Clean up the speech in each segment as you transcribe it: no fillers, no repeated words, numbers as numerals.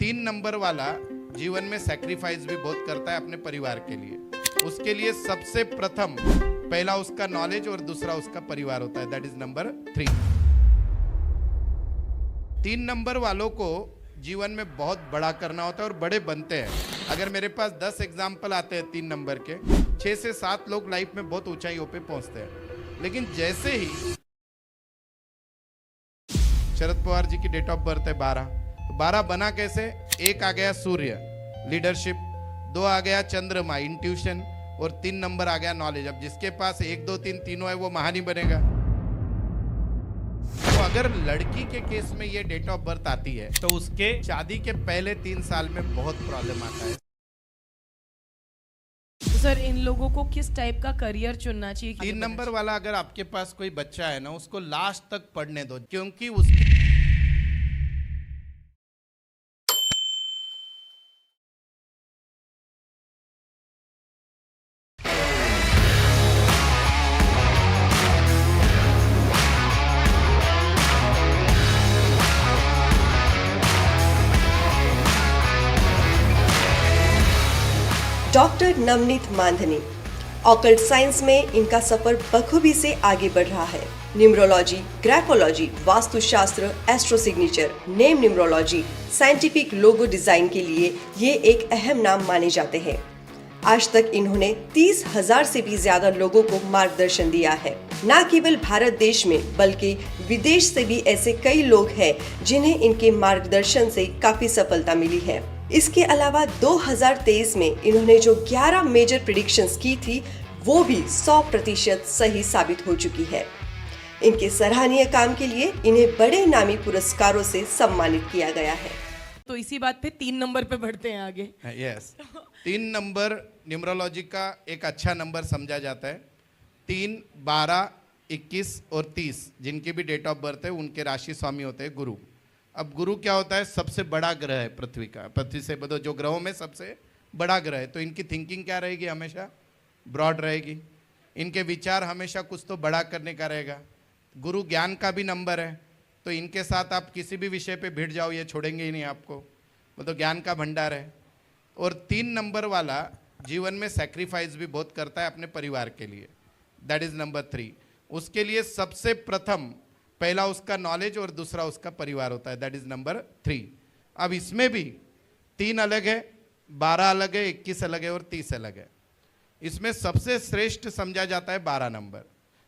तीन नंबर वाला जीवन में सैक्रिफाइस भी बहुत करता है अपने परिवार के लिए। उसके लिए सबसे प्रथम पहला उसका नॉलेज और दूसरा उसका परिवार होता है, दैट इज नंबर 3। तीन नंबर वालों को जीवन में बहुत बड़ा करना होता है और बड़े बनते हैं। अगर मेरे पास 10 एग्जाम्पल आते हैं तीन नंबर के, 6 से 7 लोग लाइफ में बहुत ऊंचाइयों पे पहुंचते हैं। लेकिन जैसे ही शरद पवार जी की डेट ऑफ बर्थ है 12, तो 12 बना कैसे? एक आ गया सूर्य, लीडरशिप, 2 आ गया चंद्रमा, इंट्यूशन, और 3 नंबर आ गया नॉलेज। अब जिसके पास 1 2 3 तीनों है वो महान ही बनेगा। तो अगर लड़की के केस में ये डेट ऑफ बर्थ आती है तो उसके शादी के पहले 3 साल में बहुत प्रॉब्लम आता है। तो सर इन लोगों को किस टाइप का करियर चुनना चाहिए? 3 नंबर वाला अगर आपके पास कोई बच्चा है ना, उसको लास्ट तक पढ़ने दो, क्योंकि उसकी doctor Navneet Mandhani. Occult science में इनका सफर बखूबी से आगे बढ़ रहा है। Numerology, graphology, vastushastra, astro signature, name numerology, scientific logo design के लिए ये एक अहम नाम माने जाते हैं। आज तक इन्होंने 30,000 से भी ज्यादा लोगों को मार्गदर्शन दिया है। न केवल भारत देश में बल्कि विदेश से भी ऐसे कई लोग हैं जिन्हें इनके मार्गदर्शन से काफी सफलता मिली है। इसके अलावा 2023 में इन्होंने जो 11 मेजर प्रेडिक्शंस की थी वो भी 100% सही साबित हो चुकी है। इनके सराहनीय काम के लिए इन्हें बड़े नामी पुरस्कारों से सम्मानित किया गया है। तो इसी बात पे 3 नंबर पे बढ़ते हैं आगे। यस, 3 नंबर न्यूमरोलॉजी का एक अच्छा नंबर समझा जाता है। 3, 12, 21 और 30 जिनकी भी डेट ऑफ बर्थ है उनके राशि स्वामी होते हैं गुरु। अब गुरु क्या होता है? सबसे बड़ा ग्रह है पृथ्वी का। पृथ्वी से बदो जो ग्रहों में सबसे बड़ा ग्रह है, तो इनकी थिंकिंग क्या रहेगी? हमेशा ब्रॉड रहेगी। इनके विचार हमेशा कुछ तो बड़ा करने का रहेगा। गुरु ज्ञान का भी नंबर है, तो इनके साथ आप किसी भी विषय पे भिड़ जाओ, ये छोड़ेंगे ही नहीं आपको, वो तो ज्ञान का भंडार है। और 3 नंबर वाला जीवन में सैक्रिफाइस भी बहुत करता है अपने परिवार के लिए, दैट इज नंबर 3। उसके लिए सबसे प्रथम पहला उसका नॉलेज और दूसरा उसका परिवार होता है, दैट इज नंबर 3। अब इसमें भी 3 अलग है, 12 अलग है, 21 अलग है और 30 अलग है। इसमें सबसे श्रेष्ठ समझा जाता है 12 नंबर।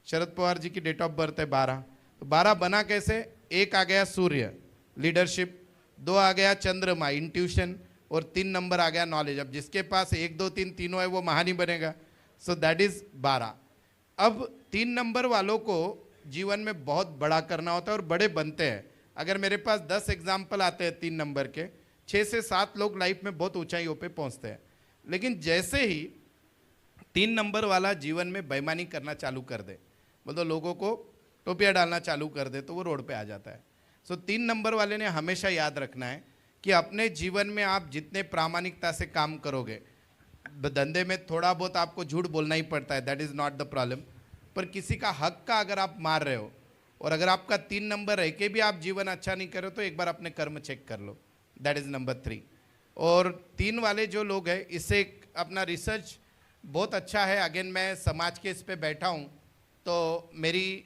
शरद पवार जी की डेट ऑफ बर्थ है 12, तो 12 बना कैसे? एक आ गया सूर्य, लीडरशिप, 2 आ गया चंद्रमा, इंट्यूशन, और 3 नंबर आ गया नॉलेज। अब जिसके पास 1 2 3 तीनों है वो महान ही बनेगा। So that is 12। अब 3 नंबर वालों को जीवन में बहुत बड़ा करना होता है और बड़े बनते हैं। अगर मेरे पास 10 एग्जाम्पल आते हैं 3 नंबर के, 6 से 7 लोग लाइफ में बहुत ऊंचाइयों पे पहुंचते हैं। लेकिन जैसे ही 3 नंबर वाला जीवन में बेईमानी करना चालू कर दे, मतलब लोगों को टोपियाँ डालना चालू कर दे, तो वो रोड पे आ जाता है। सो 3 नंबर वाले ने हमेशा याद रखना है कि अपने जीवन में आप जितने प्रामाणिकता से काम करोगे, धंधे में थोड़ा बहुत आपको झूठ बोलना ही पड़ता है, that is not the problem, पर किसी का हक का अगर आप मार रहे हो और अगर आपका 3 नंबर रह के भी आप जीवन अच्छा नहीं कर रहे हो, तो एक बार अपने कर्म चेक कर लो, दैट इज़ नंबर 3। और 3 वाले जो लोग हैं, इससे अपना रिसर्च बहुत अच्छा है। अगेन मैं समाज के इस पे बैठा हूँ, तो मेरी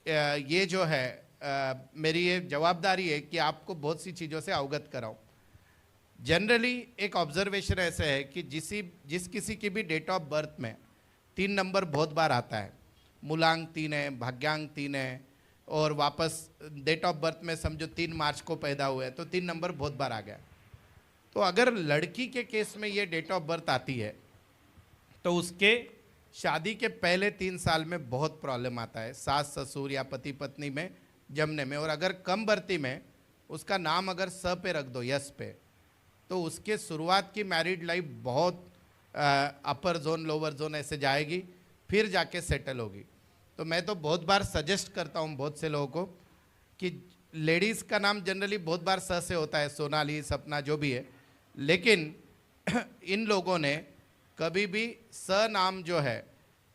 ये जो है मेरी ये जवाबदारी है कि आपको बहुत सी चीज़ों से अवगत कराऊँ। जनरली एक ऑब्जर्वेशन ऐसे है कि जिस किसी की भी डेट ऑफ बर्थ में 3 नंबर बहुत बार आता है, मूलांक 3 है, भाग्यांक 3 है, और वापस डेट ऑफ बर्थ में समझो 3 मार्च को पैदा हुए, तो 3 नंबर बहुत बार आ गया। तो अगर लड़की के केस में ये डेट ऑफ बर्थ आती है तो उसके शादी के पहले 3 साल में बहुत प्रॉब्लम आता है, सास ससुर या पति पत्नी में जमने में। और अगर कम बर्ती में उसका नाम अगर स पे रख दो, यस पे, तो उसके शुरुआत की मैरिड लाइफ बहुत अपर जोन लोअर जोन ऐसे जाएगी, फिर जाके सेटल होगी। तो मैं तो बहुत बार सजेस्ट करता हूँ बहुत से लोगों को कि लेडीज़ का नाम जनरली बहुत बार स से होता है, सोनाली, सपना, जो भी है, लेकिन इन लोगों ने कभी भी स नाम जो है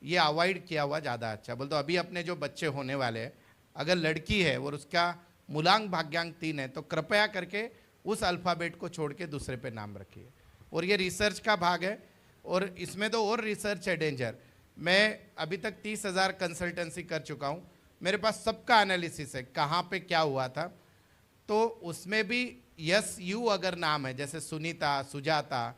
ये अवॉइड किया हुआ ज़्यादा अच्छा। बोल तो अभी अपने जो बच्चे होने वाले हैं, अगर लड़की है और उसका मूलांक भाग्यांक 3 है, तो कृपया करके उस अल्फ़ाबेट को छोड़ के दूसरे पे नाम रखिए। और ये रिसर्च का भाग है, और इसमें तो और रिसर्च है डेंजर। मैं अभी तक 30,000 कंसल्टेंसी कर चुका हूँ, मेरे पास सबका एनालिसिस है कहाँ पे क्या हुआ था। तो उसमें भी यस यू अगर नाम है, जैसे सुनीता, सुजाता,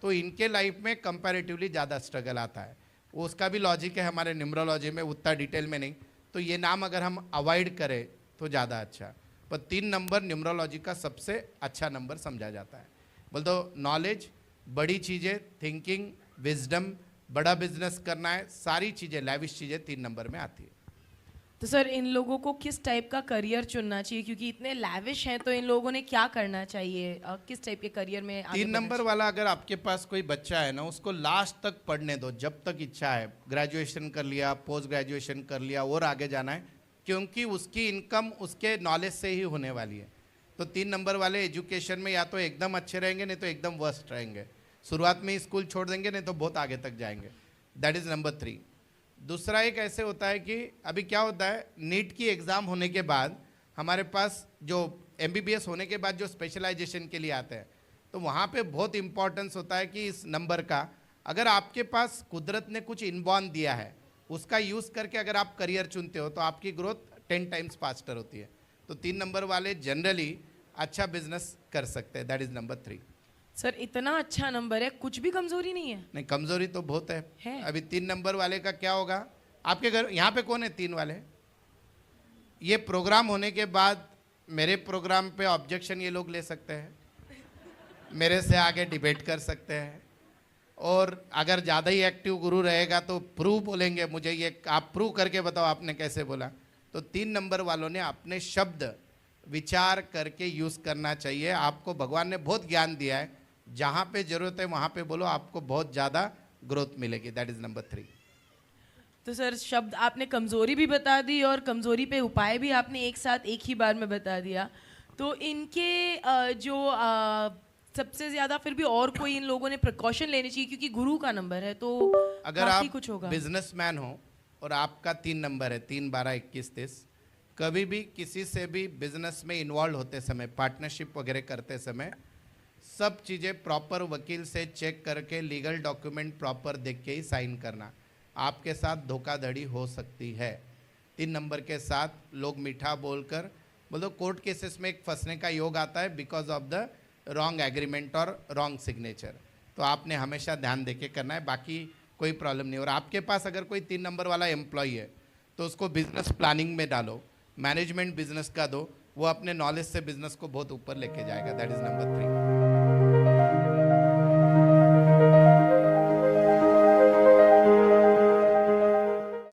तो इनके लाइफ में कंपैरेटिवली ज़्यादा स्ट्रगल आता है। वो उसका भी लॉजिक है हमारे न्यूमरोलॉजी में, उतना डिटेल में नहीं। तो ये नाम अगर हम अवॉइड करें तो ज़्यादा अच्छा। पर 3 नंबर न्यूमरोलॉजी का सबसे अच्छा नंबर समझा जाता है। बोल दो नॉलेज, बड़ी चीज़ें, थिंकिंग, विजडम, बड़ा बिजनेस करना है, सारी चीज़ें, लैविश चीज़ें 3 नंबर में आती है। तो सर इन लोगों को किस टाइप का करियर चुनना चाहिए, क्योंकि इतने लैविश हैं, तो इन लोगों ने क्या करना चाहिए, किस टाइप के करियर में आगे 3 बढ़ना नंबर चाहिए? वाला अगर आपके पास कोई बच्चा है ना, उसको लास्ट तक पढ़ने दो, जब तक इच्छा है। ग्रेजुएशन कर लिया, पोस्ट ग्रेजुएशन कर लिया, और आगे जाना है, क्योंकि उसकी इनकम उसके नॉलेज से ही होने वाली है। तो 3 नंबर वाले एजुकेशन में या तो एकदम अच्छे रहेंगे, नहीं तो एकदम वर्स्ट रहेंगे। शुरुआत में ही स्कूल छोड़ देंगे, नहीं तो बहुत आगे तक जाएंगे। That is number 3। दूसरा एक ऐसे होता है कि अभी क्या होता है, नीट की एग्ज़ाम होने के बाद हमारे पास जो MBBS होने के बाद जो स्पेशलाइजेशन के लिए आते हैं, तो वहाँ पे बहुत इंपॉर्टेंस होता है कि इस नंबर का, अगर आपके पास कुदरत ने कुछ इनबॉर्न दिया है, उसका यूज़ करके अगर आप करियर चुनते हो तो आपकी ग्रोथ 10 टाइम्स फास्टर होती है। तो 3 नंबर वाले जनरली अच्छा बिजनेस कर सकते हैं। That is number 3। सर इतना अच्छा नंबर है, कुछ भी कमजोरी नहीं है? नहीं, कमजोरी तो बहुत है? है। अभी 3 नंबर वाले का क्या होगा, आपके घर यहाँ पे कौन है 3 वाले? ये प्रोग्राम होने के बाद मेरे प्रोग्राम पे ऑब्जेक्शन ये लोग ले सकते हैं, मेरे से आगे डिबेट कर सकते हैं, और अगर ज़्यादा ही एक्टिव गुरु रहेगा तो प्रूव बोलेंगे मुझे, ये आप प्रूव करके बताओ आपने कैसे बोला। तो 3 नंबर वालों ने अपने शब्द विचार करके यूज़ करना चाहिए। आपको भगवान ने बहुत ज्ञान दिया है, जहाँ पे ज़रूरत है वहाँ पे बोलो, आपको बहुत ज़्यादा ग्रोथ मिलेगी। That is number 3। तो सर शब्द आपने कमजोरी भी बता दी और कमजोरी पे उपाय भी आपने एक साथ एक ही बार में बता दिया। तो इनके सबसे ज्यादा फिर भी और कोई इन लोगों ने प्रिकॉशन लेनी चाहिए, क्योंकि गुरु का नंबर है तो अगर बाकी आप कुछ होगा? बिजनेसमैन हो और आपका 3 नंबर है, 3, 12, 21, 30, कभी भी किसी से भी बिजनेस में इन्वॉल्व होते समय, पार्टनरशिप वगैरह करते समय, सब चीज़ें प्रॉपर वकील से चेक करके, लीगल डॉक्यूमेंट प्रॉपर देख के ही साइन करना। आपके साथ धोखाधड़ी हो सकती है। 3 नंबर के साथ लोग मीठा बोलकर, बोलो कोर्ट केसेस में एक फंसने का योग आता है because of the wrong agreement और रॉन्ग सिग्नेचर। तो आपने हमेशा ध्यान देके करना है, बाकी कोई प्रॉब्लम नहीं। और आपके पास अगर कोई 3 नंबर वाला एम्प्लॉय है तो उसको बिजनेस प्लानिंग में डालो, मैनेजमेंट बिजनेस का दो, वो अपने नॉलेज से बिजनेस को बहुत ऊपर लेके जाएगा। That is number 3।